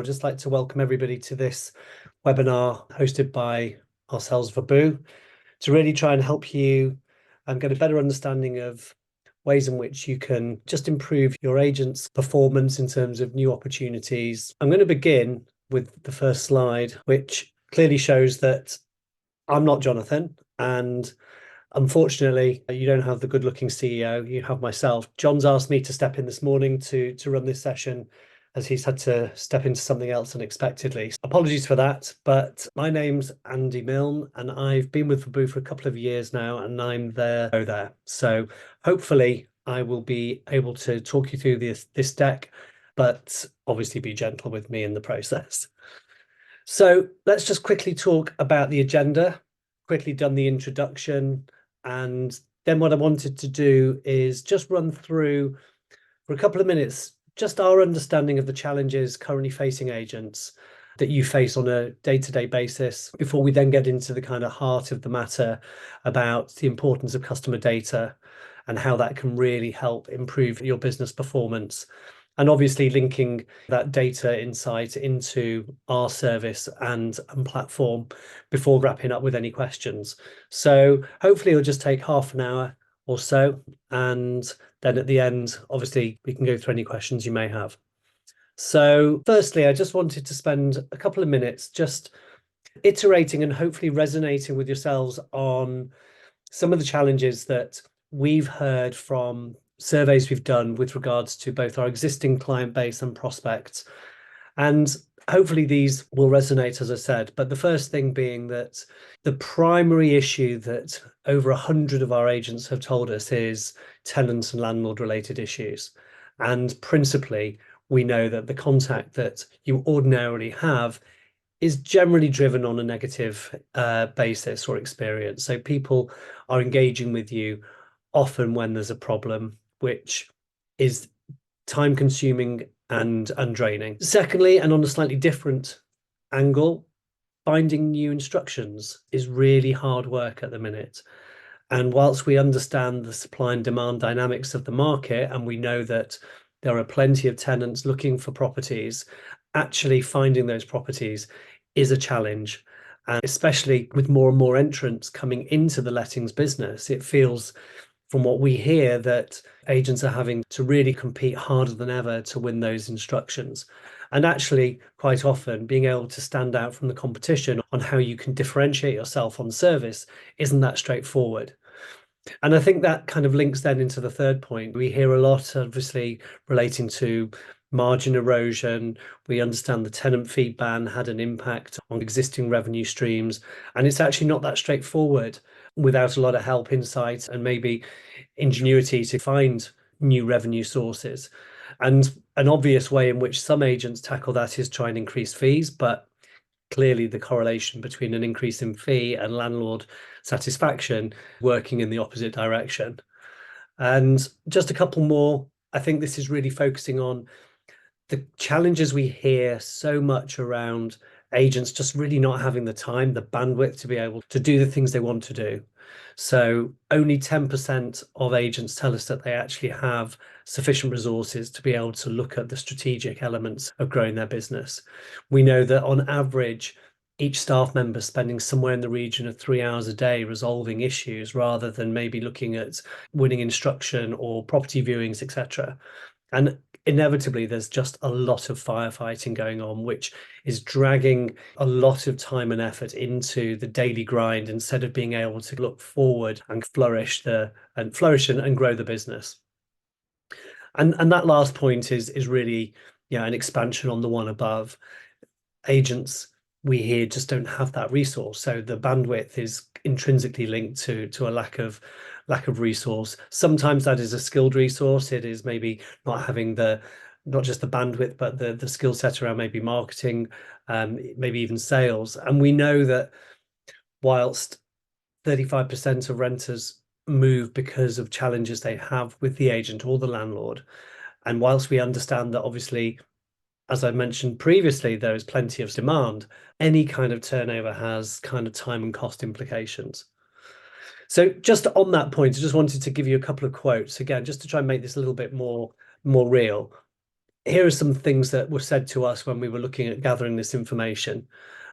I'd just like to welcome everybody to this webinar hosted by ourselves, Vabu, to really try and help you get a better understanding of ways in which you can just improve your agent's performance in terms of new opportunities. I'm going to begin with the first slide, which clearly shows that I'm not Jonathan, and unfortunately, you don't have the good-looking CEO. You have myself. John's asked me to step in this morning to run this session, as he's had to step into something else unexpectedly. Apologies for that, but my name's Andy Milne, and I've been with Vabu for a couple of years now, and I'm there. So hopefully, I will be able to talk you through this deck, but obviously be gentle with me in the process. So let's just quickly talk about the agenda. Quickly done the introduction, and then what I wanted to do is just run through for a couple of minutes just our understanding of the challenges currently facing agents that you face on a day-to-day basis before we then get into the kind of heart of the matter about the importance of customer data and how that can really help improve your business performance. And obviously linking that data insight into our service and platform before wrapping up with any questions. So hopefully it'll just take half an hour or so. And then at the end, obviously, we can go through any questions you may have. So firstly, I just wanted to spend a couple of minutes just iterating and hopefully resonating with yourselves on some of the challenges that we've heard from surveys we've done with regards to both our existing client base and prospects. And hopefully these will resonate, as I said. But the first thing being that the primary issue that over 100 of our agents have told us is tenants and landlord related issues. And principally, we know that the contact that you ordinarily have is generally driven on a negative basis or experience. So people are engaging with you often when there's a problem, which is time consuming and draining. Secondly, and on a slightly different angle, finding new instructions is really hard work at the minute. And whilst we understand the supply and demand dynamics of the market, and we know that there are plenty of tenants looking for properties, actually finding those properties is a challenge. And especially with more and more entrants coming into the lettings business, it feels from what we hear that agents are having to really compete harder than ever to win those instructions. And actually, quite often, being able to stand out from the competition on how you can differentiate yourself on service isn't that straightforward. And I think that kind of links then into the third point. We hear a lot, obviously, relating to margin erosion. We understand the tenant fee ban had an impact on existing revenue streams, and it's actually not that straightforward without a lot of help, insight, and maybe ingenuity to find new revenue sources. And an obvious way in which some agents tackle that is try and increase fees, but clearly the correlation between an increase in fee and landlord satisfaction working in the opposite direction. And just a couple more. I think this is really focusing on the challenges we hear so much around agents just really not having the time, the bandwidth to be able to do the things they want to do. So only 10% of agents tell us that they actually have sufficient resources to be able to look at the strategic elements of growing their business. We know that on average, each staff member spending somewhere in the region of 3 hours a day resolving issues rather than maybe looking at winning instruction or property viewings, etc. And inevitably, there's just a lot of firefighting going on, which is dragging a lot of time and effort into the daily grind instead of being able to look forward and flourish and grow the business. And that last point is really, an expansion on the one above. Agents we hear just don't have that resource, so the bandwidth is intrinsically linked to a lack of resource. Sometimes that is a skilled resource. It is maybe not having not just the bandwidth, but the skill set around maybe marketing, maybe even sales. And we know that whilst 35% of renters move because of challenges they have with the agent or the landlord, and whilst we understand that obviously, as I mentioned previously, there is plenty of demand, any kind of turnover has kind of time and cost implications. So just on that point, I just wanted to give you a couple of quotes again, just to try and make this a little bit more real. here are some things that were said to us when we were looking at gathering this information.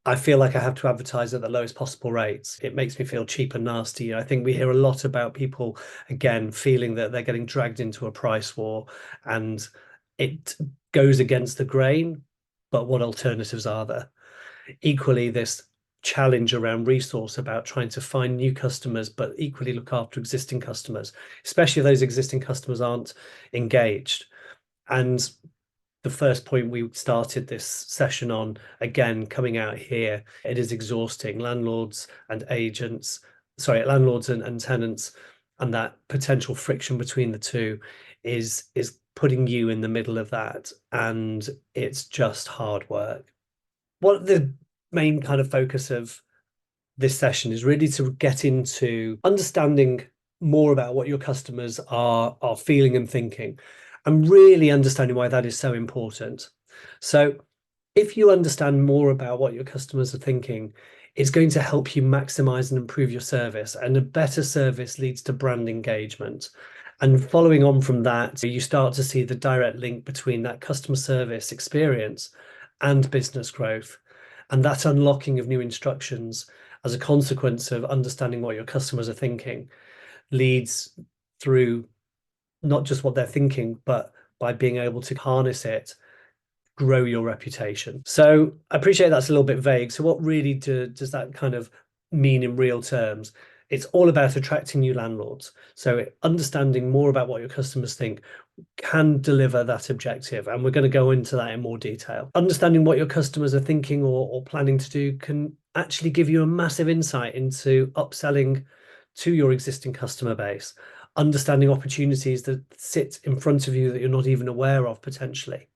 I feel like I have to advertise at the lowest possible rates. It makes me feel cheap and nasty. I think we hear a lot about people, again, feeling that they're getting dragged into a price war, and it goes against the grain. But what alternatives are there? Equally, this challenge around resource about trying to find new customers, but equally look after existing customers, especially if those existing customers aren't engaged. And the first point we started this session on, again, coming out here, it is exhausting. Landlords and agents, sorry, landlords and tenants, and that potential friction between the two is putting you in the middle of that, and it's just hard work. What the main kind of focus of this session is really to get into understanding more about what your customers are feeling and thinking, and really understanding why that is so important. So if you understand more about what your customers are thinking, it's going to help you maximize and improve your service, and a better service leads to brand engagement. And following on from that, you start to see the direct link between that customer service experience and business growth. And that unlocking of new instructions as a consequence of understanding what your customers are thinking leads through not just what they're thinking, but by being able to harness it, grow your reputation. So I appreciate that's a little bit vague. So what really does that kind of mean in real terms? It's all about attracting new landlords. So understanding more about what your customers think can deliver that objective. And we're going to go into that in more detail. Understanding what your customers are thinking or planning to do can actually give you a massive insight into upselling to your existing customer base, understanding opportunities that sit in front of you that you're not even aware of potentially.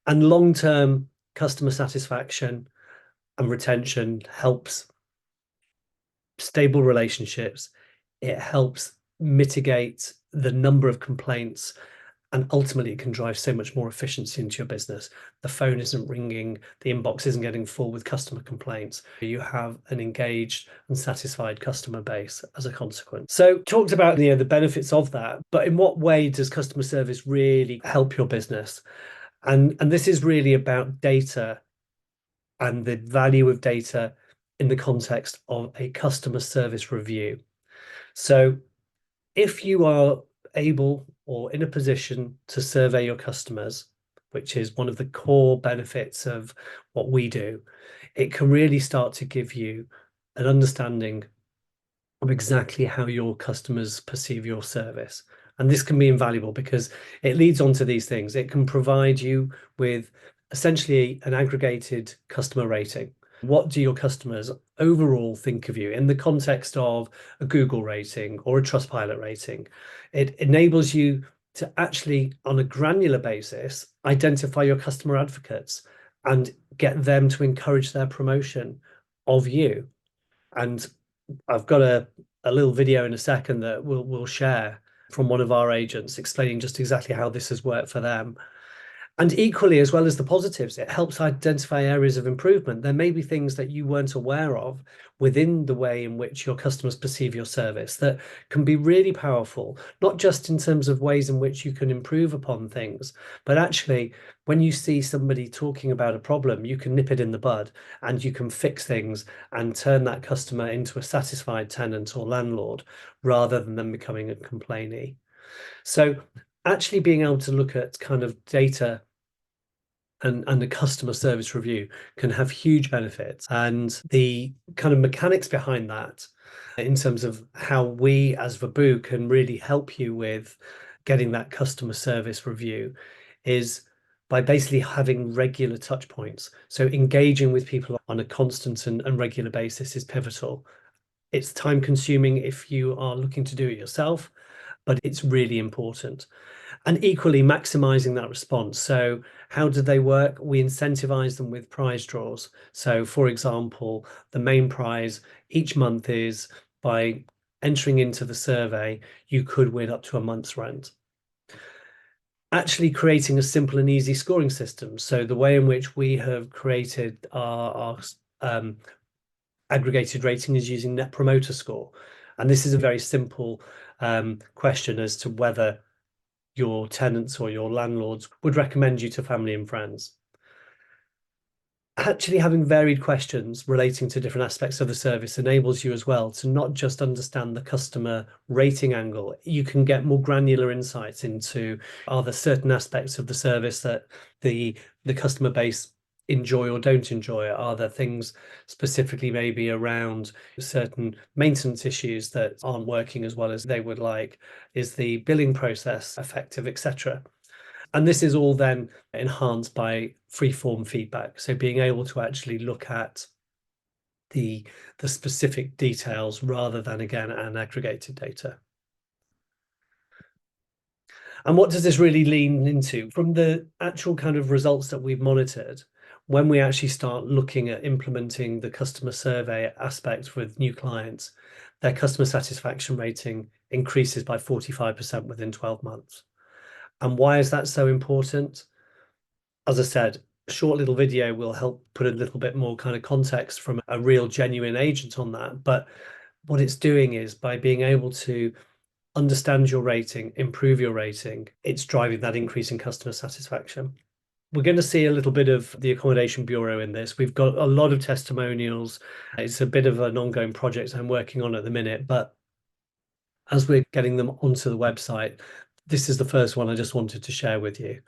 And long-term customer satisfaction and retention helps stable relationships. It helps mitigate the number of complaints, and ultimately it can drive so much more efficiency into your business. The phone isn't ringing, the inbox isn't getting full with customer complaints. You have an engaged and satisfied customer base as a consequence. So talked about the benefits of that, but in what way does customer service really help your business? And this is really about data and the value of data in the context of a customer service review. So if you are able or in a position to survey your customers, which is one of the core benefits of what we do, it can really start to give you an understanding of exactly how your customers perceive your service. And this can be invaluable because it leads on to these things. It can provide you with essentially an aggregated customer rating. What do your customers overall think of you in the context of a Google rating or a Trustpilot rating? It enables you to actually, on a granular basis, identify your customer advocates and get them to encourage their promotion of you. And I've got a little video in a second that we'll share from one of our agents explaining just exactly how this has worked for them. And equally, as well as the positives, it helps identify areas of improvement. There may be things that you weren't aware of within the way in which your customers perceive your service that can be really powerful, not just in terms of ways in which you can improve upon things, but actually, when you see somebody talking about a problem, you can nip it in the bud and you can fix things and turn that customer into a satisfied tenant or landlord rather than them becoming a complainee. So actually being able to look at kind of data and a customer service review can have huge benefits. And the kind of mechanics behind that, in terms of how we as Vabu can really help you with getting that customer service review, is by basically having regular touch points. So engaging with people on a constant and regular basis is pivotal. It's time consuming if you are looking to do it yourself, but it's really important. And equally maximizing that response. So how do they work? We incentivize them with prize draws. So for example, the main prize each month is by entering into the survey, you could win up to a month's rent. Actually creating a simple and easy scoring system. So the way in which we have created our aggregated rating is using Net Promoter Score. And this is a very simple question as to whether your tenants or your landlords would recommend you to family and friends. Actually, having varied questions relating to different aspects of the service enables you as well to not just understand the customer rating angle. You can get more granular insights into, are there certain aspects of the service that the customer base enjoy or don't enjoy? Are there things specifically maybe around certain maintenance issues that aren't working as well as they would like? Is the billing process effective, etc.? And this is all then enhanced by free-form feedback. So being able to actually look at the specific details rather than, again, an aggregated data. And what does this really lean into? From the actual kind of results that we've monitored, when we actually start looking at implementing the customer survey aspect with new clients, their customer satisfaction rating increases by 45% within 12 months. And why is that so important? As I said, a short little video will help put a little bit more kind of context from a real genuine agent on that. But what it's doing is, by being able to understand your rating, improve your rating, it's driving that increase in customer satisfaction. We're going to see a little bit of the Accommodation Bureau in this. We've got a lot of testimonials. It's a bit of an ongoing project I'm working on at the minute, but as we're getting them onto the website, this is the first one I just wanted to share with you.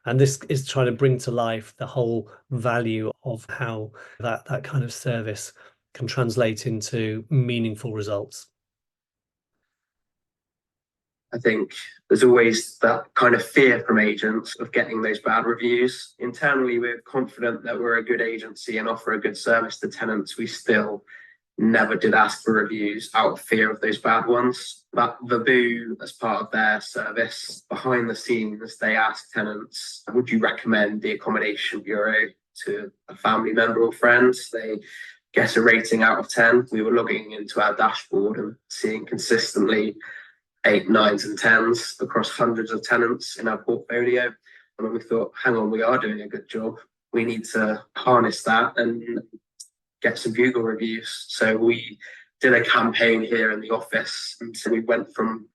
And this is trying to bring to life the whole value of how that kind of service can translate into meaningful results. I think there's always that kind of fear from agents of getting those bad reviews. Internally, we're confident that we're a good agency and offer a good service to tenants. We still never did ask for reviews out of fear of those bad ones. But Vabu, as part of their service, behind the scenes, they ask tenants, would you recommend the Accommodation Bureau to a family member or friend? They get a rating out of 10. We were logging into our dashboard and seeing consistently 8, 9s and 10s across hundreds of tenants in our portfolio. And when we thought, hang on, we are doing a good job, we need to harness that and get some Google reviews. So we did a campaign here in the office, and so we went from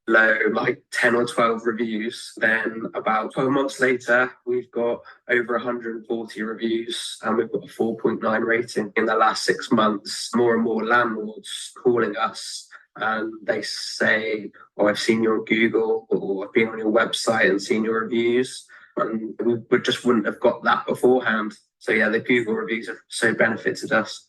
low, like 10 or 12 reviews. Then about 12 months later, we've got over 140 reviews and we've got a 4.9 rating. In the last 6 months, more and more landlords calling us and they say, oh, I've seen you on Google, or I've been on your website and seen your reviews. And we just wouldn't have got that beforehand. So yeah, the Google reviews have so benefited us.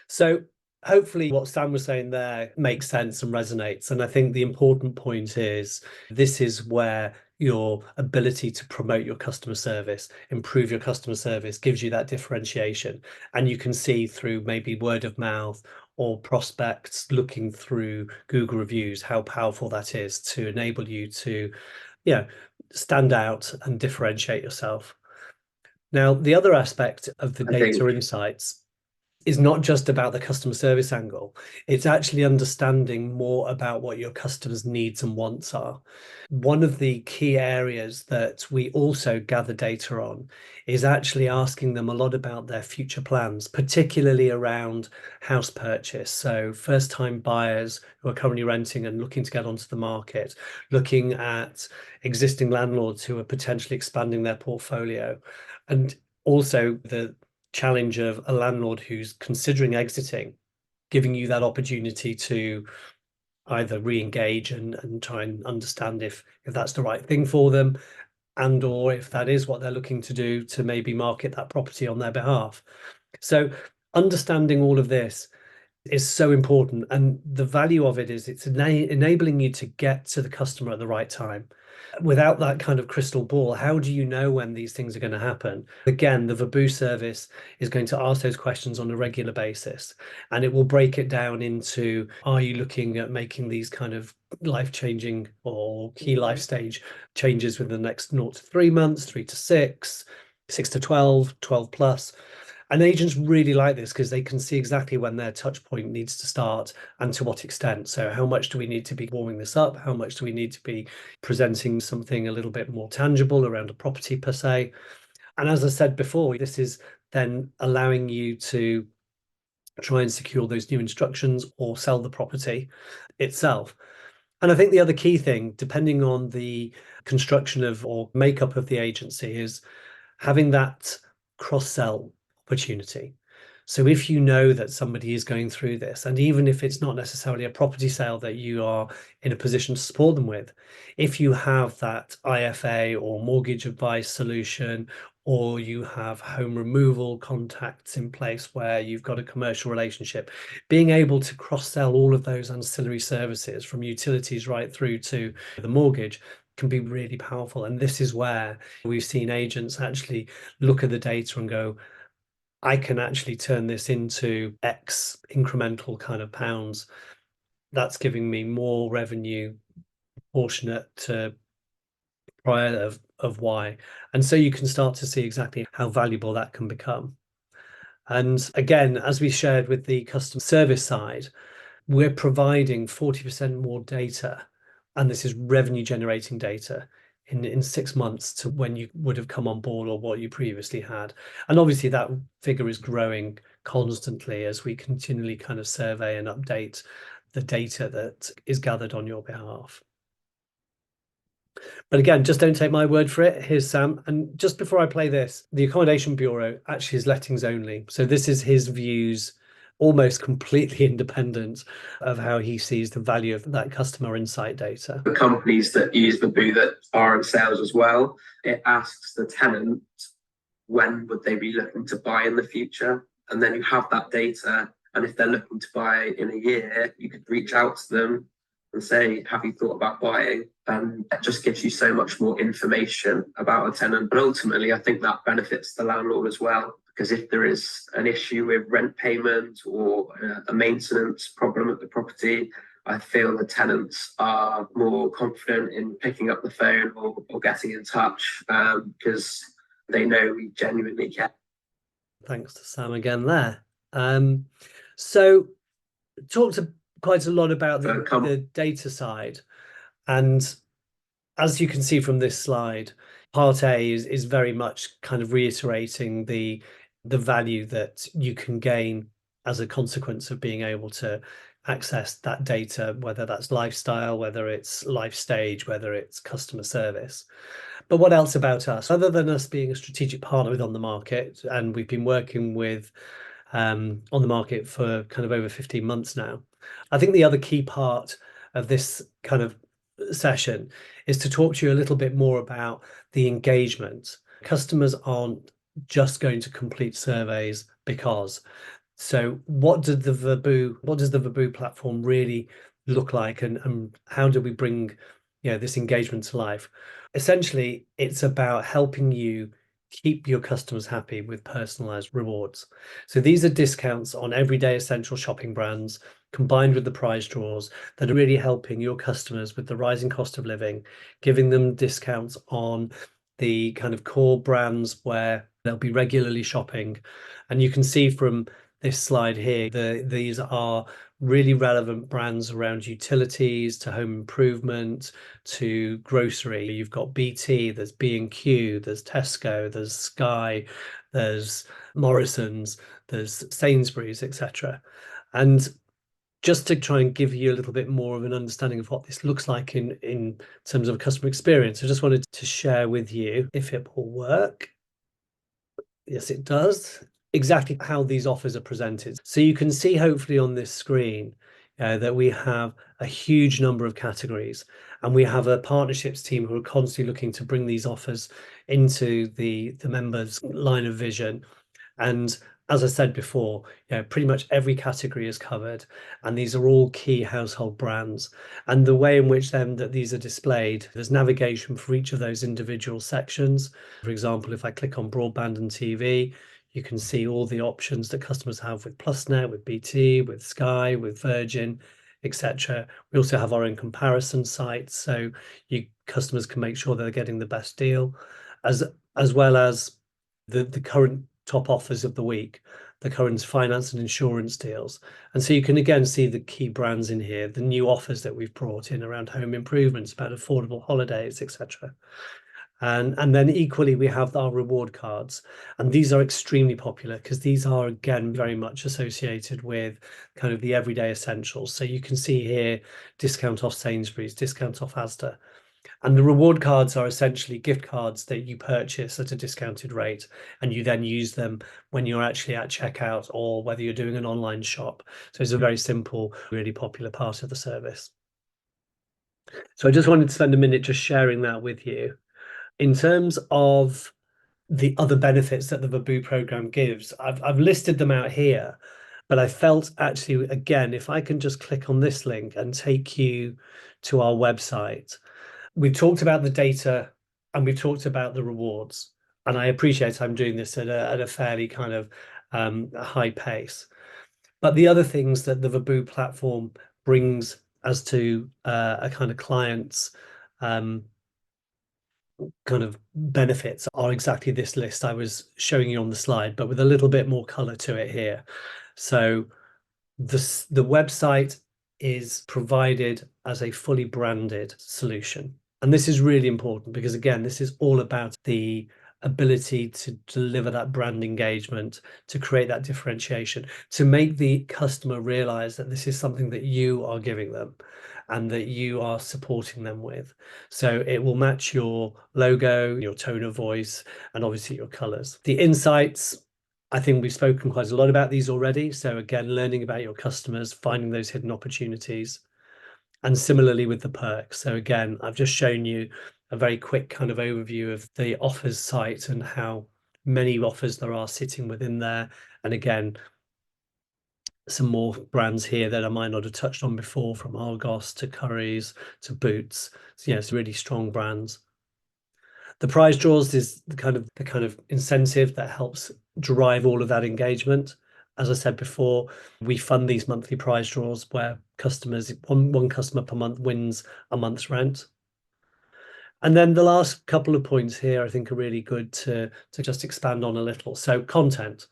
So hopefully what Sam was saying there makes sense and resonates. And I think the important point is, this is where your ability to promote your customer service, improve your customer service, gives you that differentiation. And you can see through maybe word of mouth or prospects looking through Google reviews how powerful that is to enable you to, stand out and differentiate yourself. Now, the other aspect of the data insights is not just about the customer service angle. It's actually understanding more about what your customers' needs and wants are. One of the key areas that we also gather data on is actually asking them a lot about their future plans, particularly around house purchase. So first-time buyers who are currently renting and looking to get onto the market, looking at existing landlords who are potentially expanding their portfolio, and also the challenge of a landlord who's considering exiting, giving you that opportunity to either re-engage and try and understand if that's the right thing for them, and or if that is what they're looking to do to maybe market that property on their behalf. So understanding all of this is so important, and the value of it is it's enabling you to get to the customer at the right time. Without that kind of crystal ball, how do you know when these things are going to happen? Again, the Vabu service is going to ask those questions on a regular basis, and it will break it down into, are you looking at making these kind of life-changing or key life stage changes within the next 0 to 3 months, 3 to 6, 6 to 12, 12 plus? And agents really like this because they can see exactly when their touch point needs to start and to what extent. So how much do we need to be warming this up? How much do we need to be presenting something a little bit more tangible around a property per se? And as I said before, this is then allowing you to try and secure those new instructions or sell the property itself. And I think the other key thing, depending on the construction of or makeup of the agency, is having that cross-sell opportunity. So if you know that somebody is going through this, and even if it's not necessarily a property sale that you are in a position to support them with, if you have that IFA or mortgage advice solution, or you have home removal contacts in place where you've got a commercial relationship, being able to cross-sell all of those ancillary services from utilities right through to the mortgage can be really powerful. And this is where we've seen agents actually look at the data and go, I can actually turn this into X incremental kind of pounds. That's giving me more revenue proportionate to prior of Y. And so you can start to see exactly how valuable that can become. And again, as we shared with the customer service side, we're providing 40% more data, and this is revenue generating data in 6 months to when you would have come on board or what you previously had. And obviously that figure is growing constantly as we continually kind of survey and update the data that is gathered on your behalf. But again, just don't take my word for it. Here's Sam. And just before I play this, the Accommodation Bureau actually is lettings only. So this is his views, almost completely independent of how he sees the value of that customer insight data. The companies that use the boo that are in sales as well, it asks the tenant when would they be looking to buy in the future. And then you have that data. And if they're looking to buy in a year, you could reach out to them and say, have you thought about buying? And it just gives you so much more information about a tenant. But ultimately, I think that benefits the landlord as well, because if there is an issue with rent payment or a maintenance problem at the property, I feel the tenants are more confident in picking up the phone or getting in touch because they know we genuinely care. Thanks to Sam again there. So talked quite a lot about the data side, and as you can see from this slide, part A is very much kind of reiterating the value that you can gain as a consequence of being able to access that data, whether that's lifestyle, whether it's life stage, whether it's customer service. But what else about us? Other than us being a strategic partner with On the Market, and we've been working with On the Market for kind of over 15 months now. I think the other key part of this kind of session is to talk to you a little bit more about the engagement. Customers aren't just going to complete surveys because. So what does the Verboo platform really look like, and how do we bring this engagement to life? Essentially, it's about helping you keep your customers happy with personalized rewards. So these are discounts on everyday essential shopping brands combined with the prize draws that are really helping your customers with the rising cost of living, giving them discounts on the kind of core brands where they'll be regularly shopping. And you can see from this slide here, these are really relevant brands around utilities to home improvement to grocery. You've got BT, there's B&Q, there's Tesco, there's Sky, there's Morrison's, there's Sainsbury's, etc. And just to try and give you a little bit more of an understanding of what this looks like in terms of a customer experience, I just wanted to share with you, if it will work. Yes, it does. Exactly how these offers are presented. So you can see hopefully on this screen that we have a huge number of categories, and we have a partnerships team who are constantly looking to bring these offers into the members' line of vision. And as I said before, pretty much every category is covered, and these are all key household brands. And the way in which then that these are displayed, there's navigation for each of those individual sections. For example, if I click on broadband and TV, you can see all the options that customers have with PlusNet, with BT, with Sky, with Virgin, etc. We also have our own comparison sites, so you customers can make sure they're getting the best deal, as well as the current top offers of the week, the current finance and insurance deals. And so you can again see the key brands in here, the new offers that we've brought in around home improvements, about affordable holidays, etc. And then equally, we have our reward cards. And these are extremely popular because these are, again, very much associated with kind of the everyday essentials. So you can see here, discount off Sainsbury's, discount off Asda. And the reward cards are essentially gift cards that you purchase at a discounted rate, and you then use them when you're actually at checkout or whether you're doing an online shop. So it's a very simple, really popular part of the service. So I just wanted to spend a minute just sharing that with you. In terms of the other benefits that the Verboo program gives, I've listed them out here, but I felt actually, again, if I can just click on this link and take you to our website, we've talked about the data and we've talked about the rewards. And I appreciate I'm doing this at a fairly kind of high pace. But the other things that the Verboo platform brings as to a kind of clients kind of benefits are exactly this list I was showing you on the slide, but with a little bit more color to it here. So the website is provided as a fully branded solution. And this is really important because, again, this is all about the ability to deliver that brand engagement, to create that differentiation, to make the customer realize that this is something that you are giving them and that you are supporting them with. So it will match your logo, your tone of voice, and obviously your colors. The insights, I think we've spoken quite a lot about these already. So again, learning about your customers, finding those hidden opportunities, and similarly with the perks. So again, I've just shown you a very quick kind of overview of the offers site and how many offers there are sitting within there. And again, some more brands here that I might not have touched on before, from Argos to Currys to Boots. So, it's really strong brands. The prize draws is the kind of incentive that helps drive all of that engagement. As I said before, we fund these monthly prize draws where customers, one customer per month wins a month's rent. And then the last couple of points here I think are really good to just expand on a little. So content.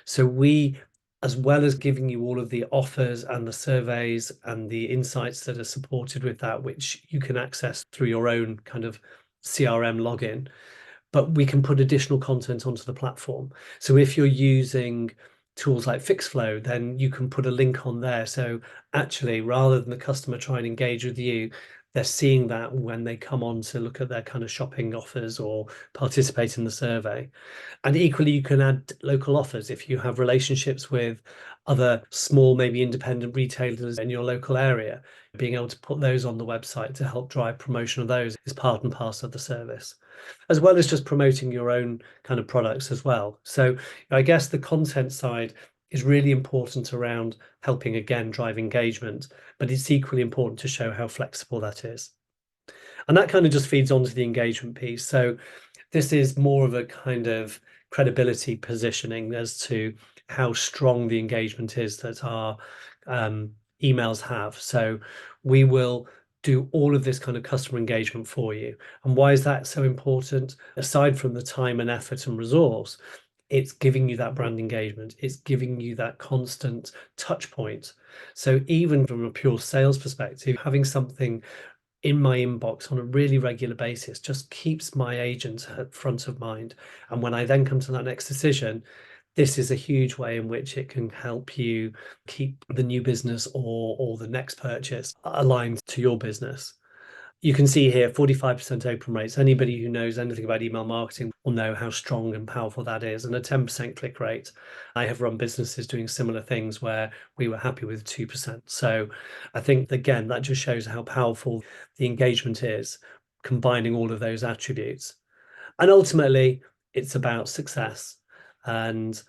So we, as well as giving you all of the offers and the surveys and the insights that are supported with that, which you can access through your own kind of CRM login, but we can put additional content onto the platform. So if you're using tools like Fixflow, then you can put a link on there. So actually, rather than the customer try and engage with you, they're seeing that when they come on to look at their kind of shopping offers or participate in the survey. And equally, you can add local offers if you have relationships with other small, maybe independent retailers in your local area. Being able to put those on the website to help drive promotion of those is part and parcel of the service, as well as just promoting your own kind of products as well. So I guess the content side is really important around helping, again, drive engagement, but it's equally important to show how flexible that is. And that kind of just feeds onto the engagement piece. So this is more of a kind of credibility positioning as to how strong the engagement is that our emails have. So we will do all of this kind of customer engagement for you. And why is that so important? Aside from the time and effort and resource, it's giving you that brand engagement. It's giving you that constant touch point. So even from a pure sales perspective, having something in my inbox on a really regular basis just keeps my agent at front of mind. And when I then come to that next decision, this is a huge way in which it can help you keep the new business or the next purchase aligned to your business. You can see here 45% open rates. Anybody who knows anything about email marketing will know how strong and powerful that is, and a 10% click rate. I have run businesses doing similar things where we were happy with 2%. So I think, again, that just shows how powerful the engagement is, combining all of those attributes. And ultimately, it's about success. And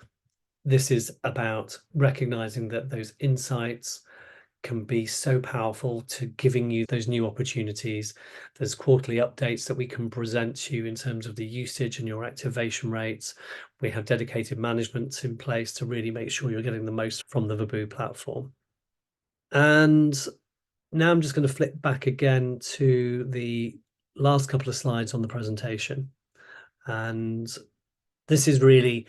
this is about recognizing that those insights can be so powerful to giving you those new opportunities. There's quarterly updates that we can present to you in terms of the usage and your activation rates. We have dedicated management in place to really make sure you're getting the most from the Verboo platform. And now I'm just going to flip back again to the last couple of slides on the presentation. And this is really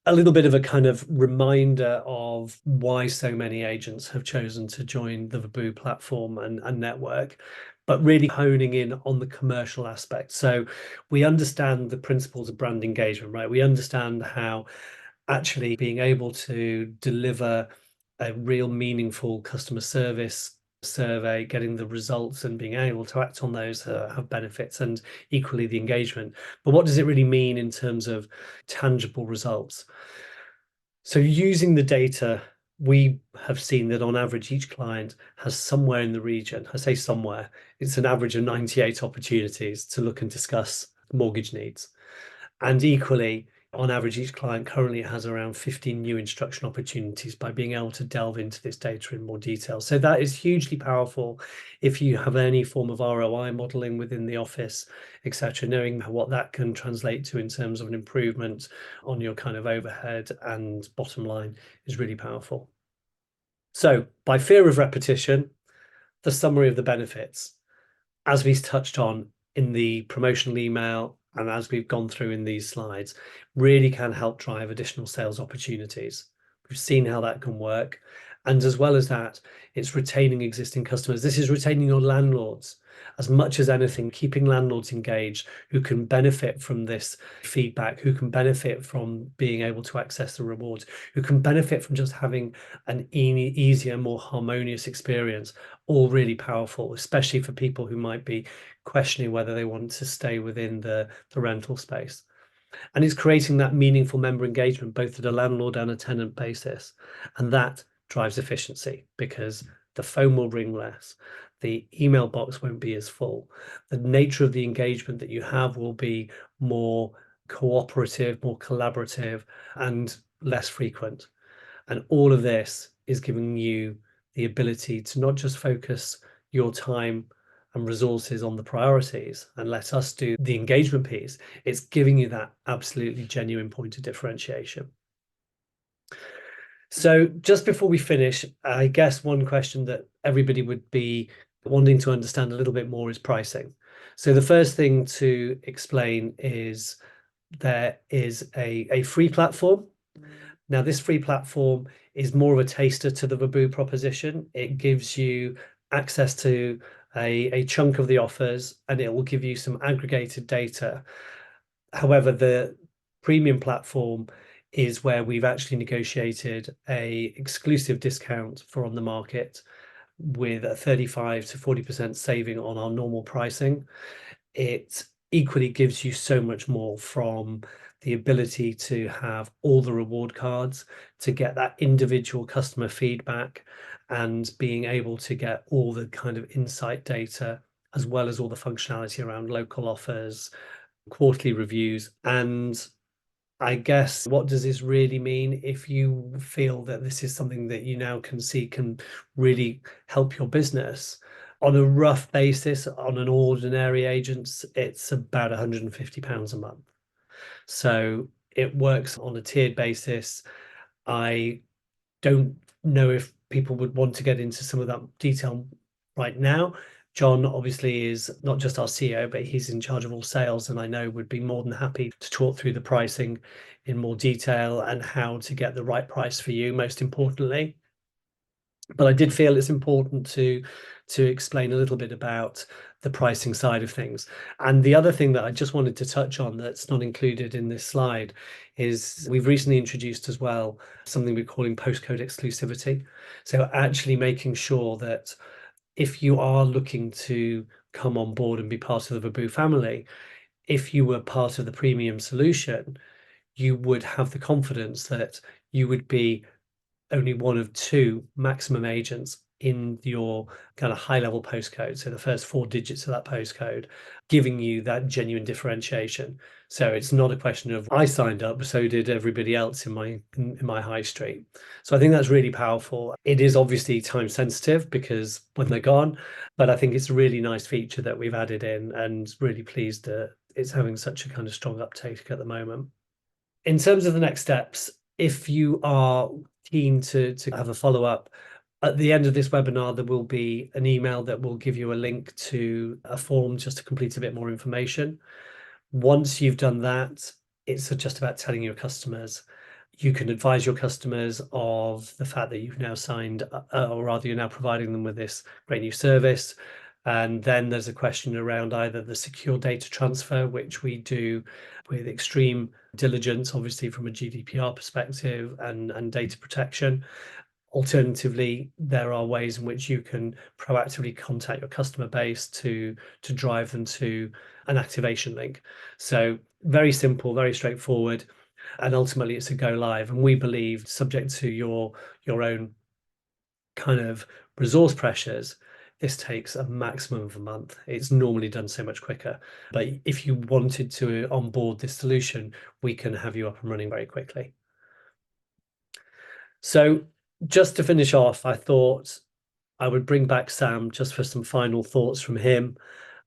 a little bit of a kind of reminder of why so many agents have chosen to join the Verboo platform and network. but really honing in on the commercial aspect. So we understand the principles of brand engagement, right? We understand how actually being able to deliver a real meaningful customer service survey, getting the results and being able to act on those have benefits, and equally the engagement. But what does it really mean in terms of tangible results? So using the data, we have seen that on average, each client has somewhere in the region, I say somewhere, it's an average of 98 opportunities to look and discuss mortgage needs. And equally, on average, each client currently has around 15 new instruction opportunities by being able to delve into this data in more detail. So that is hugely powerful if you have any form of ROI modeling within the office, etc. Knowing what that can translate to in terms of an improvement on your kind of overhead and bottom line is really powerful. So by fear of repetition, the summary of the benefits, as we touched on in the promotional email and as we've gone through in these slides, really can help drive additional sales opportunities. We've seen how that can work. And as well as that, it's retaining existing customers. This is retaining your landlords as much as anything, keeping landlords engaged who can benefit from this feedback, who can benefit from being able to access the rewards, who can benefit from just having an easier, more harmonious experience. All really powerful, especially for people who might be questioning whether they want to stay within the rental space. And it's creating that meaningful member engagement, both at a landlord and a tenant basis. And that drives efficiency because the phone will ring less, the email box won't be as full. The nature of the engagement that you have will be more cooperative, more collaborative, and less frequent. And all of this is giving you the ability to not just focus your time and resources on the priorities and let us do the engagement piece. It's giving you that absolutely genuine point of differentiation. So just before we finish, I guess one question that everybody would be wanting to understand a little bit more is pricing. So the first thing to explain is there is a free platform. Now, this free platform is more of a taster to the Verboo proposition. It gives you access to a chunk of the offers, and it will give you some aggregated data. However, the premium platform is where we've actually negotiated a exclusive discount for on the market with a 35 to 40% saving on our normal pricing. It equally gives you so much more, from the ability to have all the reward cards, to get that individual customer feedback, and being able to get all the kind of insight data, as well as all the functionality around local offers, quarterly reviews. And I guess, what does this really mean? If you feel that this is something that you now can see can really help your business, on a rough basis, on an ordinary agent's, it's about £150 a month. So it works on a tiered basis. I don't know if people would want to get into some of that detail right now. John obviously is not just our CEO, but he's in charge of all sales, and I know would be more than happy to talk through the pricing in more detail and how to get the right price for you, most importantly. But I did feel it's important to explain a little bit about the pricing side of things. And the other thing that I just wanted to touch on that's not included in this slide is we've recently introduced as well something we're calling postcode exclusivity. So actually making sure that if you are looking to come on board and be part of the Verboo family, if you were part of the premium solution, you would have the confidence that you would be only one of two maximum agents in your kind of high level postcode. So the first 4 digits of that postcode, giving you that genuine differentiation. So it's not a question of I signed up, so did everybody else in my high street. So I think that's really powerful. It is obviously time sensitive because when they're gone, but I think it's a really nice feature that we've added in, and really pleased that it's having such a kind of strong uptake at the moment. In terms of the next steps, if you are keen to have a follow-up, at the end of this webinar, there will be an email that will give you a link to a form just to complete a bit more information. Once you've done that, it's just about telling your customers. You can advise your customers of the fact that you've now signed, or rather you're now providing them with this great new service. And then there's a question around either the secure data transfer, which we do with extreme diligence, obviously from a GDPR perspective and data protection. Alternatively, there are ways in which you can proactively contact your customer base to drive them to an activation link. So very simple, very straightforward, and ultimately it's a go live. And we believe, subject to your own kind of resource pressures, this takes a maximum of a month. It's normally done so much quicker. But if you wanted to onboard this solution, we can have you up and running very quickly. So just to finish off, I thought I would bring back Sam just for some final thoughts from him.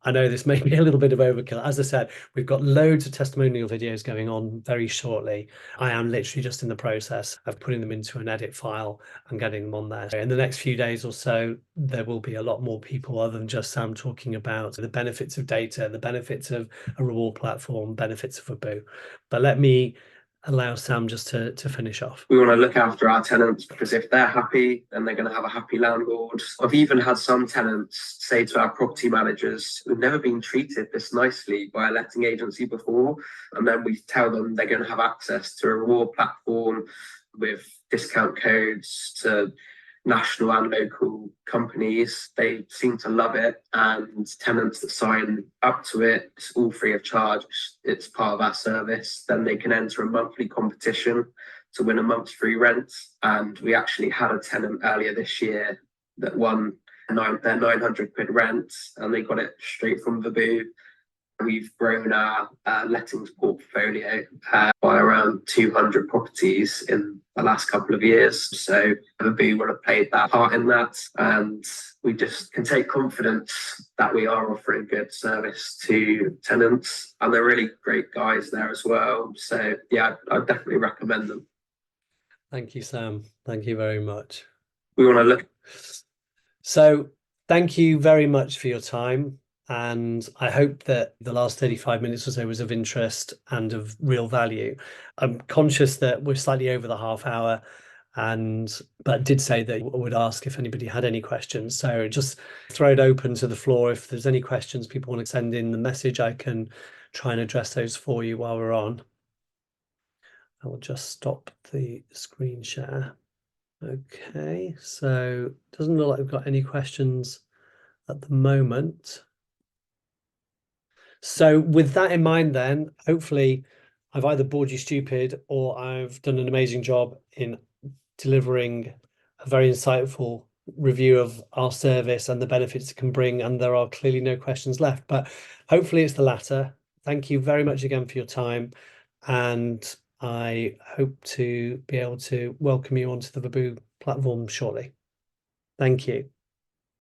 I know this may be a little bit of overkill. As I said, we've got loads of testimonial videos going on very shortly. I am literally just in the process of putting them into an edit file and getting them on there. So in the next few days or so, there will be a lot more people other than just Sam talking about the benefits of data, the benefits of a reward platform, benefits of Aboo. But let me allow Sam just to finish off. We want to look after our tenants because if they're happy, then they're going to have a happy landlord. I've even had some tenants say to our property managers, we've never been treated this nicely by a letting agency before. And then we tell them they're going to have access to a reward platform with discount codes to national and local companies. They seem to love it, and tenants that sign up to it, it's all free of charge. It's part of our service. Then they can enter a monthly competition to win a month's free rent. And we actually had a tenant earlier this year that won their 900 quid rent, and they got it straight from Aboo. We've grown our lettings portfolio by around 200 properties in the last couple of years. So Aboo will have played that part in that. And we just can take confidence that we are offering good service to tenants. And they're really great guys there as well. So yeah, I'd definitely recommend them. Thank you, Sam. Thank you very much. We want to look. So thank you very much for your time. And I hope that the last 35 minutes or so was of interest and of real value. I'm conscious that we're slightly over the half hour, but did say that I would ask if anybody had any questions. So just throw it open to the floor. If there's any questions people want to send in the message, I can try and address those for you while we're on. I will just stop the screen share. Okay, so it doesn't look like we've got any questions at the moment. So with that in mind, then hopefully I've either bored you stupid or I've done an amazing job in delivering a very insightful review of our service and the benefits it can bring. And there are clearly no questions left, but hopefully it's the latter. Thank you very much again for your time. And I hope to be able to welcome you onto the Aboo platform shortly. Thank you.